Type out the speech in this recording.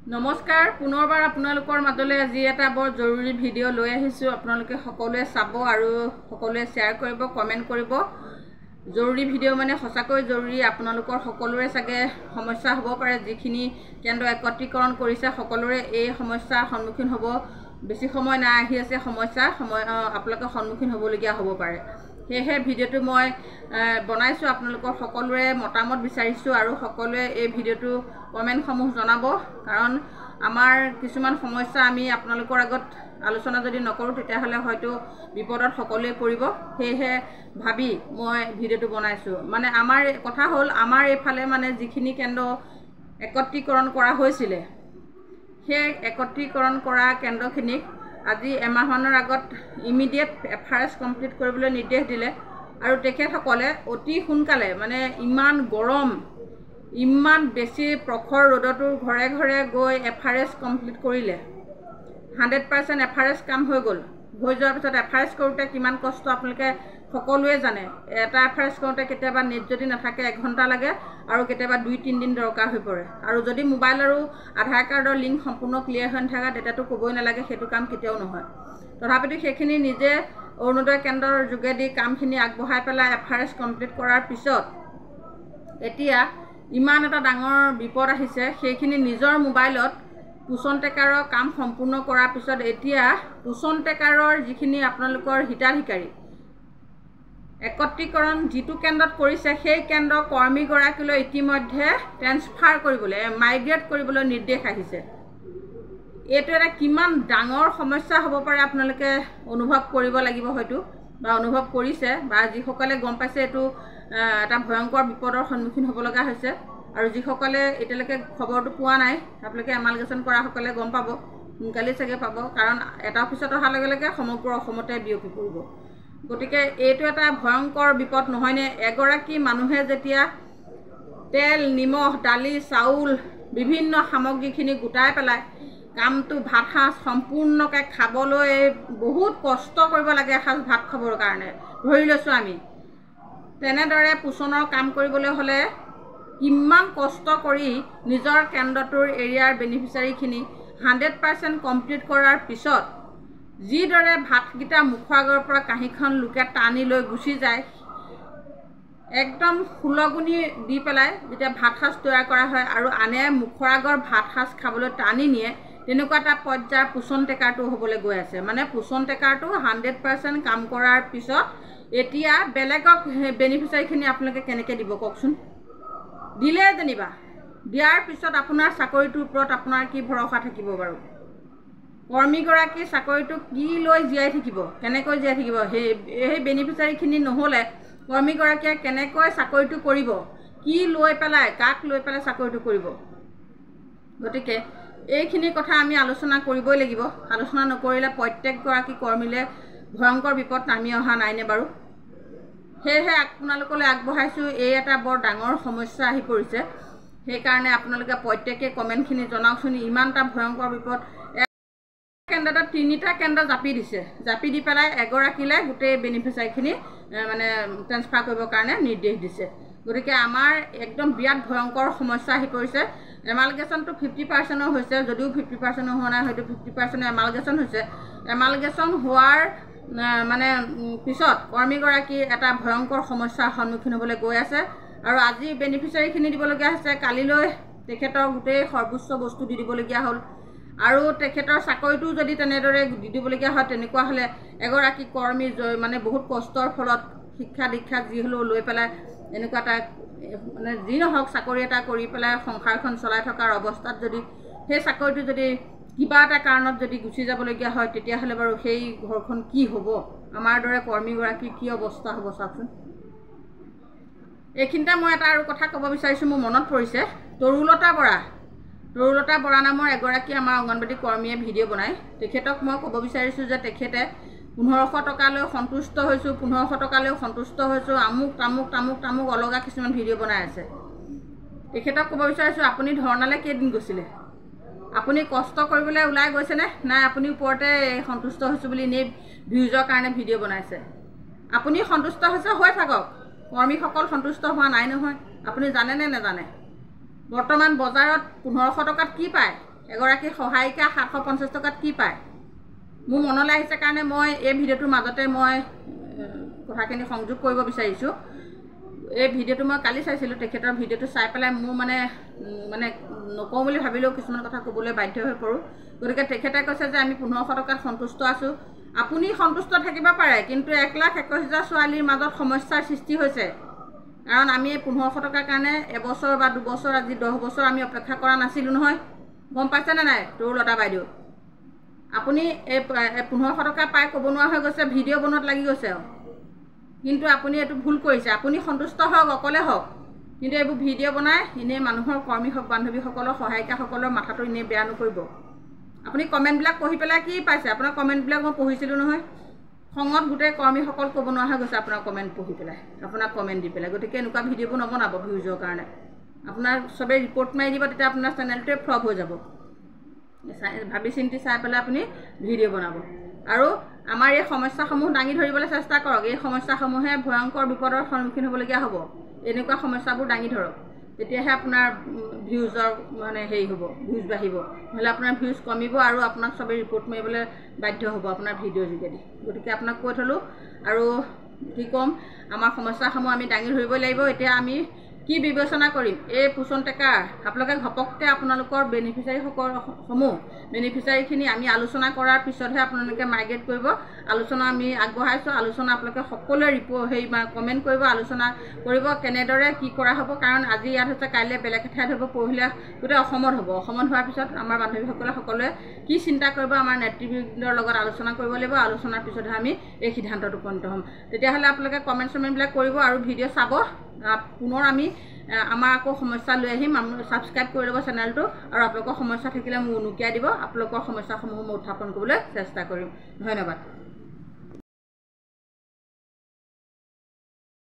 নমস্কাৰ পুনৰবাৰ আপোনালোকৰ মাজলৈ আজি এটা বৰ জৰুৰী ভিডিঅ' লৈ আহিছোঁ। আপোনালোকে সকলোৱে চাব আৰু সকলোৱে শ্বেয়াৰ কৰিব, কমেণ্ট কৰিব। জৰুৰী ভিডিঅ' মানে সঁচাকৈ জৰুৰী। আপোনালোকৰ সকলোৰে চাগে সমস্যা হ'ব পাৰে, যিখিনি কেন্দ্ৰ একত্ৰীকৰণ কৰিছে সকলোৰে এই সমস্যাৰ সন্মুখীন হ'ব। বেছি সময় নাই, আহি আছে আপোনালোকে সন্মুখীন হ'বলগীয়া হ'ব পাৰে। সেয়েহে ভিডিঅ'টো মই বনাইছোঁ, আপোনালোকৰ সকলোৰে মতামত বিচাৰিছোঁ আৰু সকলোৱে এই ভিডিঅ'টো কমেণ্টসমূহ জনাব। কাৰণ আমাৰ কিছুমান সমস্যা আমি আপোনালোকৰ আগত আলোচনা যদি নকৰোঁ তেতিয়াহ'লে হয়তো বিপদত সকলোৱে পৰিব। সেয়েহে ভাবি মই ভিডিঅ'টো বনাইছোঁ। মানে আমাৰ কথা হ'ল, আমাৰ এইফালে মানে যিখিনি কেন্দ্ৰ একত্ৰীকৰণ কৰা হৈছিলে, সেই একত্ৰীকৰণ কৰা কেন্দ্ৰখিনিক আজি এমাহমানৰ আগত ইমিডিয়েট FRS কমপ্লিট কৰিবলৈ নিৰ্দেশ দিলে আৰু তেখেতসকলে অতি সোনকালে, মানে ইমান গৰম, ইমান বেছি প্ৰখৰ ৰ'দতো ঘৰে ঘৰে গৈ FRS কমপ্লিট কৰিলে। 100% FRS কাম হৈ গ'ল। হৈ যোৱাৰ পিছত FRS কৰোঁতে কিমান কষ্ট আপোনালোকে সকলোৱে জানে। এটা FRS কৰোঁতে কেতিয়াবা নেট যদি নাথাকে 1 ঘণ্টা লাগে আৰু কেতিয়াবা 2-3 দিন দৰকাৰ হৈ পৰে। আৰু যদি মোবাইল আৰু আধাৰ কাৰ্ডৰ লিংক সম্পূৰ্ণ ক্লিয়াৰ হৈ নাথাকে তেতিয়াতো ক'বই নালাগে, সেইটো কাম কেতিয়াও নহয়। তথাপিতো সেইখিনি নিজে অৰুণোদয় কেন্দ্ৰৰ যোগেদি কামখিনি আগবঢ়াই পেলাই FRS কমপ্লিট কৰাৰ পিছত এতিয়া ইমান এটা ডাঙৰ বিপদ আহিছে। সেইখিনি নিজৰ মোবাইলত পোষণ ট্ৰেকাৰৰ কাম সম্পূৰ্ণ কৰাৰ পিছত এতিয়া পোষণ ট্ৰেকাৰৰ যিখিনি আপোনালোকৰ হিতাধিকাৰী একত্ৰীকৰণ যিটো কেন্দ্ৰত কৰিছে, সেই কেন্দ্ৰৰ কৰ্মীগৰাকীলৈ ইতিমধ্যে ট্ৰেন্সফাৰ কৰিবলৈ, মাইগ্ৰেট কৰিবলৈ নিৰ্দেশ আহিছে। এইটো এটা কিমান ডাঙৰ সমস্যা হ'ব পাৰে আপোনালোকে অনুভৱ কৰিব লাগিব হয়তো, বা অনুভৱ কৰিছে, বা যিসকলে গম পাইছে এইটো এটা ভয়ংকৰ বিপদৰ সন্মুখীন হ'ব লগা হৈছে। আৰু যিসকলে এতিয়ালৈকে খবৰটো পোৱা নাই, আপোনালোকে এমালগেশ্যন কৰাসকলে গম পাব, সোনকালেই চাগে পাব। কাৰণ এটা অফিচত অহাৰ লগে লগে সমগ্ৰ অসমতে বিয়পি পৰিব। গতিকে এইটো এটা ভয়ংকৰ বিপদ নহয়নে? এগৰাকী মানুহে যেতিয়া তেল, নিমখ, দালি, চাউল বিভিন্ন সামগ্ৰীখিনি গোটাই পেলাই কামটো ভাত সাঁজ সম্পূৰ্ণকৈ খাবলৈ বহুত কষ্ট কৰিব লাগে। এসাঁজ ভাত খাবৰ কাৰণে ধৰি লৈছোঁ আমি। তেনেদৰে পোষণৰ কাম কৰিবলৈ হ'লে কিমান কষ্ট কৰি নিজৰ কেন্দ্ৰটোৰ এৰিয়াৰ বেনিফিচিয়াৰীখিনি 100% কমপ্লিট কৰাৰ পিছত যিদৰে ভাতকেইটা মুখৰ আগৰ পৰা কাঁহীখন লোকে টানি লৈ গুচি যায়, একদম সুলগুনি দি পেলাই যেতিয়া ভাত সাঁজ তৈয়াৰ কৰা হয় আৰু আনে মুখৰ আগৰ ভাত সাঁজ খাবলৈ টানি নিয়ে, তেনেকুৱা এটা পৰ্যায়ৰ পোষণ ট্ৰেকাৰটো হ'বলৈ গৈ আছে। মানে পোষণ ট্ৰেকাৰটো 100% কাম কৰাৰ পিছত এতিয়া বেলেগক বেনিফিচিয়াৰীখিনি আপোনালোকে কেনেকৈ দিব কওকচোন? দিলে যেনিবা, দিয়াৰ পিছত আপোনাৰ চাকৰিটোৰ ওপৰত আপোনাৰ কি ভৰসা থাকিব বাৰু? কৰ্মীগৰাকী চাকৰিটো কি লৈ জীয়াই থাকিব, কেনেকৈ জীয়াই থাকিব? সেই বেনিফিচিয়াৰীখিনি নহ'লে কৰ্মীগৰাকীয়ে কেনেকৈ চাকৰিটো কৰিব, কি লৈ পেলাই, কাক লৈ পেলাই চাকৰিটো কৰিব? গতিকে এইখিনি কথা আমি আলোচনা কৰিবই লাগিব। আলোচনা নকৰিলে প্ৰত্যেকগৰাকী কৰ্মীলৈ ভয়ংকৰ বিপদ নামি অহা নাইনে বাৰু? সেয়েহে আপোনালোকলৈ আগবঢ়াইছোঁ, এই এটা বৰ ডাঙৰ সমস্যা আহি পৰিছে। সেইকাৰণে আপোনালোকে প্ৰত্যেকে কমেণ্টখিনি জনাওকচোন। ইমান এটা ভয়ংকৰ বিপদ। কেন্দ্ৰতে 3টা কেন্দ্ৰ জাপি দিছে, জাপি দি পেলাই এগৰাকীলৈ গোটেই বেনিফিচিয়াৰীখিনি মানে ট্ৰেন্সফাৰ কৰিবৰ কাৰণে নিৰ্দেশ দিছে। গতিকে আমাৰ একদম বিৰাট ভয়ংকৰ সমস্যা আহি পৰিছে। এমালগেশ্যনটো 50% হৈছে, যদিও 50% হোৱা নাই, হয়তো 50% এমালগেশ্যন হৈছে। এমালগেশ্যন হোৱাৰ মানে পিছত কৰ্মীগৰাকী এটা ভয়ংকৰ সমস্যাৰ সন্মুখীন হ'বলৈ গৈ আছে। আৰু আজি বেনিফিচিয়াৰীখিনি দিবলগীয়া হৈছে, কালিলৈ তেখেতৰ গোটেই সৰ্বোচ্চ বস্তু দি দিবলগীয়া হ'ল। আৰু তেখেতৰ চাকৰিটো যদি তেনেদৰে দি দিবলগীয়া হয়, তেনেকুৱা হ'লে এগৰাকী কৰ্মী মানে বহুত কষ্টৰ ফলত শিক্ষা দীক্ষা যি হ'লেও লৈ পেলাই এনেকুৱা এটা মানে যি নহওক চাকৰি এটা কৰি পেলাই সংসাৰখন চলাই থকাৰ অৱস্থাত যদি সেই চাকৰিটো যদি কিবা এটা কাৰণত যদি গুচি যাবলগীয়া হয়, তেতিয়াহ'লে বাৰু সেই ঘৰখন কি হ'ব? আমাৰ দৰে কৰ্মীগৰাকীৰ কি অৱস্থা হ'ব চাওকচোন। এইখিনিতে মই এটা আৰু কথা ক'ব বিচাৰিছোঁ, মোৰ মনত পৰিছে। তৰুলতা বৰা নামৰ এগৰাকী আমাৰ অংগনবাড়ী কৰ্মীয়ে ভিডিঅ' বনায়। তেখেতক মই ক'ব বিচাৰিছোঁ যে তেখেতে 1500 টকালৈ সন্তুষ্ট হৈছোঁ, 1500 টকালৈও সন্তুষ্ট হৈছোঁ, আমুক তামুক তামুক তামুক অলগা কিছুমান ভিডিঅ' বনাই আছে। তেখেতক ক'ব বিচাৰিছোঁ, আপুনি ধৰ্ণালৈ কেইদিন গৈছিলে? আপুনি কষ্ট কৰিবলৈ ওলাই গৈছেনে? নাই আপুনি ওপৰতে সন্তুষ্ট হৈছোঁ বুলি এনেই ভিউজৰ কাৰণে ভিডিঅ' বনাইছে? আপুনি সন্তুষ্ট হৈছে, হৈ থাকক। কৰ্মীসকল সন্তুষ্ট হোৱা নাই নহয়। আপুনি জানেনে নাজানে? বৰ্তমান বজাৰত 1500 টকাত কি পায়? এগৰাকী সহায়িকা 750 টকাত কি পায় মোৰ মনলৈ আহিছে কাৰণে মই এই ভিডিঅ'টোৰ মাজতে মই কথাখিনি সংযোগ কৰিব বিচাৰিছোঁ এই ভিডিঅ'টো মই কালি চাইছিলোঁ তেখেতৰ ভিডিঅ'টো চাই পেলাই মোৰ মানে নকওঁ বুলি ভাবিলেও কিছুমান কথা ক'বলৈ বাধ্য হৈ পৰোঁ গতিকে তেখেতে কৈছে যে আমি 1500 টকাত সন্তুষ্ট আছোঁ আপুনি সন্তুষ্ট থাকিব পাৰে কিন্তু 1,21,000 ছোৱালীৰ মাজত সমস্যাৰ সৃষ্টি হৈছে কাৰণ আমি 1500 টকাৰ কাৰণে এবছৰ বা 2 বছৰ আজি 10 বছৰ আমি অপেক্ষা কৰা নাছিলোঁ নহয় গম পাইছেনে নাই তৰুলতা বাইদেউ আপুনি এই 1500 টকা পাই ক'ব নোৱাৰা হৈ গৈছে ভিডিঅ' বনোৱাত লাগি গৈছে কিন্তু আপুনি এইটো ভুল কৰিছে আপুনি সন্তুষ্ট হওক অকলে হওক কিন্তু এইবোৰ ভিডিঅ' বনাই এনেই মানুহৰ কৰ্মী হওক বান্ধৱীসকলৰ সহায়িকাসকলৰ মাথাটো এনেই বেয়া নকৰিব আপুনি কমেণ্টবিলাক পঢ়ি পেলাই কি পাইছে আপোনাৰ কমেণ্টবিলাক মই পঢ়িছিলোঁ নহয় খঙত গোটেই কৰ্মীসকল ক'ব নোৱাৰা হৈ গৈছে আপোনাৰ কমেণ্ট পঢ়ি পেলাই আপোনাৰ কমেণ্ট দি পেলাই গতিকে এনেকুৱা ভিডিঅ'বোৰ নবনাব ভিউজৰ কাৰণে আপোনাৰ চবেই ৰিপৰ্ট মাৰি দিব তেতিয়া আপোনাৰ চেনেলটোৱে ফ্লপ হৈ যাব ভাবি চিন্তি চাই পেলাই আপুনি ভিডিঅ' বনাব আৰু আমাৰ এই সমস্যাসমূহ দাঙি ধৰিবলৈ চেষ্টা কৰক এই সমস্যাসমূহে ভয়ংকৰ বিপদৰ সন্মুখীন হ'বলগীয়া হ'ব এনেকুৱা সমস্যাবোৰ দাঙি ধৰক তেতিয়াহে আপোনাৰ ভিউজৰ মানে হেৰি হ'ব ভিউজ বাঢ়িব নহ'লে আপোনাৰ ভিউজ কমিব আৰু আপোনাক চবেই ৰিপৰ্ট মাৰিবলৈ বাধ্য হ'ব আপোনাৰ ভিডিঅ'ৰ যোগেদি গতিকে আপোনাক কৈ থ'লোঁ আৰু কি ক'ম আমাৰ সমস্যাসমূহ আমি দাঙি ধৰিবই লাগিব এতিয়া আমি কি বিবেচনা কৰিম এই পোষণ টেকাৰ আপোনালোকে ঘপককৈ আপোনালোকৰ বেনিফিচাৰীখিনি আমি আলোচনা কৰাৰ পিছতহে আপোনালোকে মাইগ্ৰেট কৰিব আলোচনা আমি আগবঢ়াইছোঁ আলোচনা আপোনালোকে সকলোৱে কমেণ্ট কৰিব আলোচনা কৰিব কেনেদৰে কি কৰা হ'ব কাৰণ আজি ইয়াত হৈছে কাইলৈ বেলেগ ঠাইত হ'ব পৰহিলে গোটেই অসমত হ'ব অসমত হোৱাৰ পিছত আমাৰ বান্ধৱীসকলে সকলোৱে কি চিন্তা কৰিব আমাৰ নেতৃবৃন্দৰ লগত আলোচনা কৰিব লাগিব আলোচনাৰ পিছতহে আমি এই সিদ্ধান্তত উপনীত হ'ম তেতিয়াহ'লে আপোনালোকে কমেণ্টবিলাক কৰিব আৰু ভিডিঅ' চাব পুনৰ আমি আমাৰ আকৌ সমস্যা লৈ আহিম ছাবস্ক্ৰাইব কৰি ল'ব চেনেলটো আৰু আপোনালোকৰ সমস্যা থাকিলে মোক উনুকিয়াই দিব আপোনালোকৰ সমস্যাসমূহ মই উত্থাপন কৰিবলৈ চেষ্টা কৰিম ধন্যবাদ